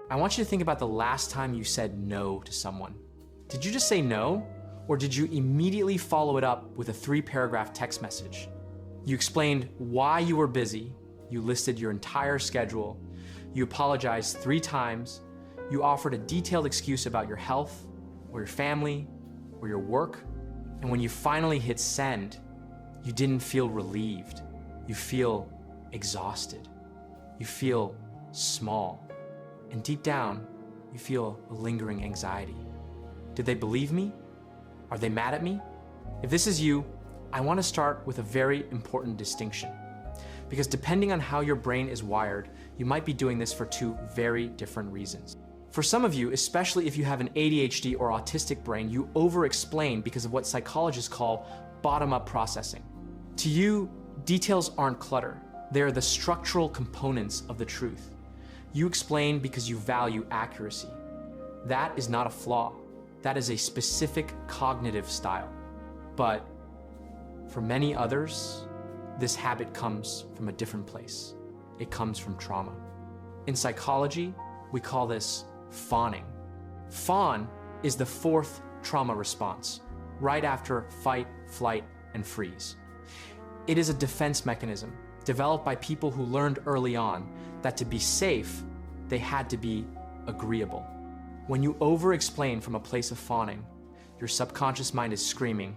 I want you to think about the last time you said no to someone. Did you just say no? Or did you immediately follow it up with a 3-paragraph text message? You explained why you were busy, you listed your entire schedule, you apologized 3 times, you offered a detailed excuse about your health, or your family, or your work, and when you finally hit send, you didn't feel relieved. You feel exhausted. You feel small. And deep down, you feel a lingering anxiety. Did they believe me? Are they mad at me? If this is you, I want to start with a very important distinction. Because depending on how your brain is wired, you might be doing this for 2 very different reasons. For some of you, especially if you have an ADHD or autistic brain, you over-explain because of what psychologists call bottom-up processing. To you, details aren't clutter. They are the structural components of the truth. You explain because you value accuracy. That is not a flaw. That is a specific cognitive style. But for many others, this habit comes from a different place. It comes from trauma. In psychology, we call this fawning. Fawn is the 4th trauma response, right after fight, flight, and freeze. It is a defense mechanism developed by people who learned early on that to be safe, they had to be agreeable. When you over-explain from a place of fawning, your subconscious mind is screaming,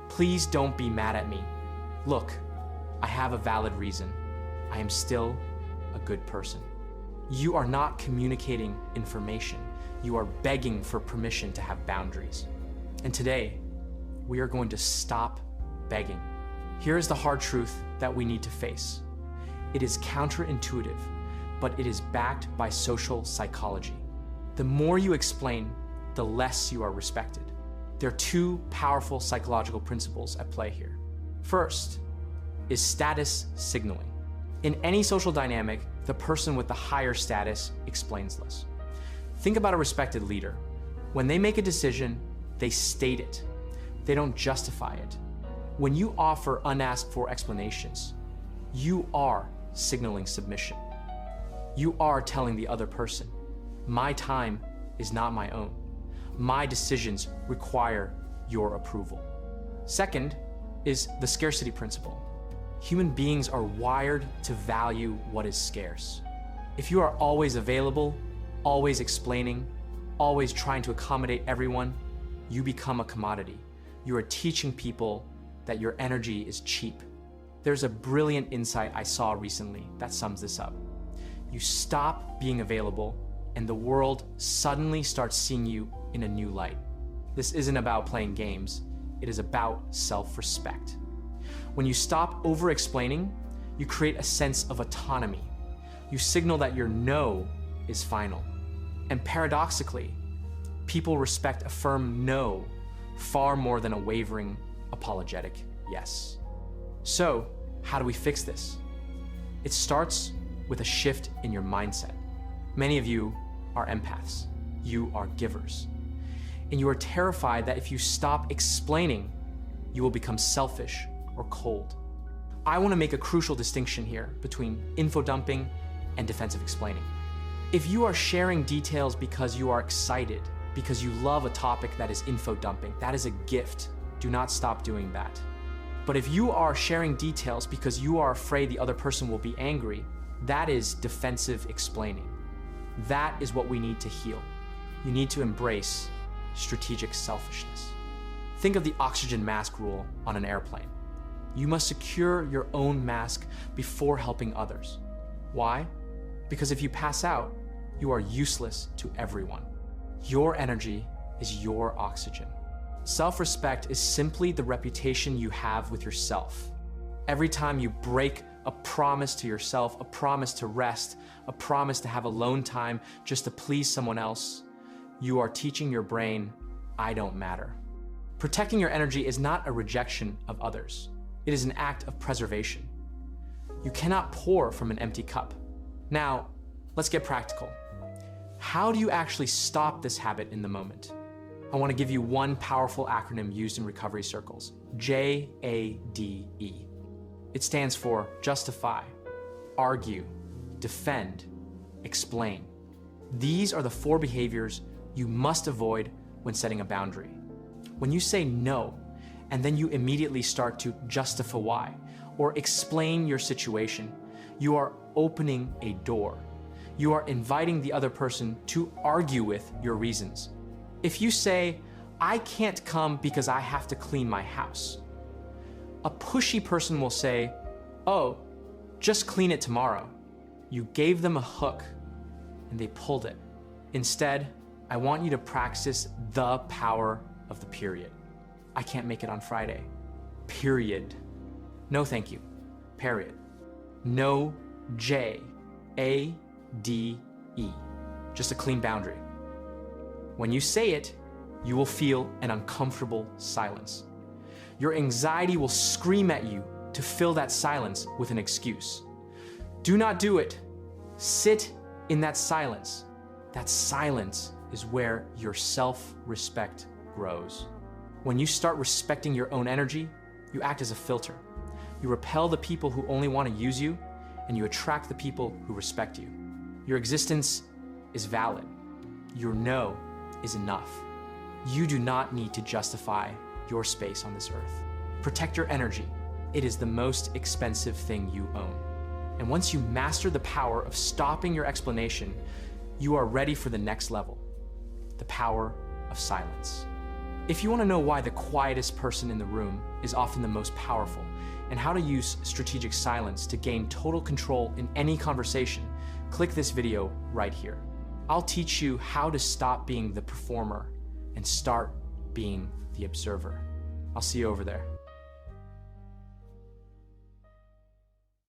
"Please don't be mad at me. Look, I have a valid reason. I am still a good person." You are not communicating information. You are begging for permission to have boundaries. And today, we are going to stop begging. Here is the hard truth that we need to face. It is counterintuitive, but it is backed by social psychology. The more you explain, the less you are respected. There are 2 powerful psychological principles at play here. First is status signaling. In any social dynamic, the person with the higher status explains less. Think about a respected leader. When they make a decision, they state it. They don't justify it. When you offer unasked for explanations, you are signaling submission. You are telling the other person, my time is not my own. My decisions require your approval. Second is the scarcity principle. Human beings are wired to value what is scarce. If you are always available, always explaining, always trying to accommodate everyone, you become a commodity. You are teaching people that your energy is cheap. There's a brilliant insight I saw recently that sums this up. You stop being available, and the world suddenly starts seeing you in a new light. This isn't about playing games. It is about self-respect. When you stop over-explaining, you create a sense of autonomy. You signal that your no is final. And paradoxically, people respect a firm no far more than a wavering, apologetic yes. So, how do we fix this? It starts with a shift in your mindset. Many of you are empaths. You are givers. And you are terrified that if you stop explaining, you will become selfish or cold. I want to make a crucial distinction here between info dumping and defensive explaining. If you are sharing details because you are excited, because you love a topic that is info dumping, that is a gift. Do not stop doing that. But if you are sharing details because you are afraid the other person will be angry, that is defensive explaining. That is what we need to heal. You need to embrace strategic selfishness. Think of the oxygen mask rule on an airplane. You must secure your own mask before helping others. Why? Because if you pass out, you are useless to everyone. Your energy is your oxygen. Self-respect is simply the reputation you have with yourself. Every time you break a promise to yourself, a promise to rest, a promise to have alone time just to please someone else, you are teaching your brain, I don't matter. Protecting your energy is not a rejection of others. It is an act of preservation. You cannot pour from an empty cup. Now, let's get practical. How do you actually stop this habit in the moment? I want to give you one powerful acronym used in recovery circles, J.A.D.E. It stands for justify, argue, defend, explain. These are the 4 behaviors you must avoid when setting a boundary. When you say no, and then you immediately start to justify why or explain your situation, you are opening a door. You are inviting the other person to argue with your reasons. If you say, "I can't come because I have to clean my house," a pushy person will say, "Oh, just clean it tomorrow." You gave them a hook and they pulled it. Instead, I want you to practice the power of the period. "I can't make it on Friday." Period. No thank you. Period. No J.A.D.E. Just a clean boundary. When you say it, you will feel an uncomfortable silence. Your anxiety will scream at you to fill that silence with an excuse. Do not do it. Sit in that silence. That silence is where your self-respect grows. When you start respecting your own energy, you act as a filter. You repel the people who only want to use you, and you attract the people who respect you. Your existence is valid. Your no is enough. You do not need to justify your space on this earth. Protect your energy. It is the most expensive thing you own. And once you master the power of stopping your explanation, you are ready for the next level, the power of silence. If you want to know why the quietest person in the room is often the most powerful, and how to use strategic silence to gain total control in any conversation, click this video right here. I'll teach you how to stop being the performer and start being the observer. I'll see you over there.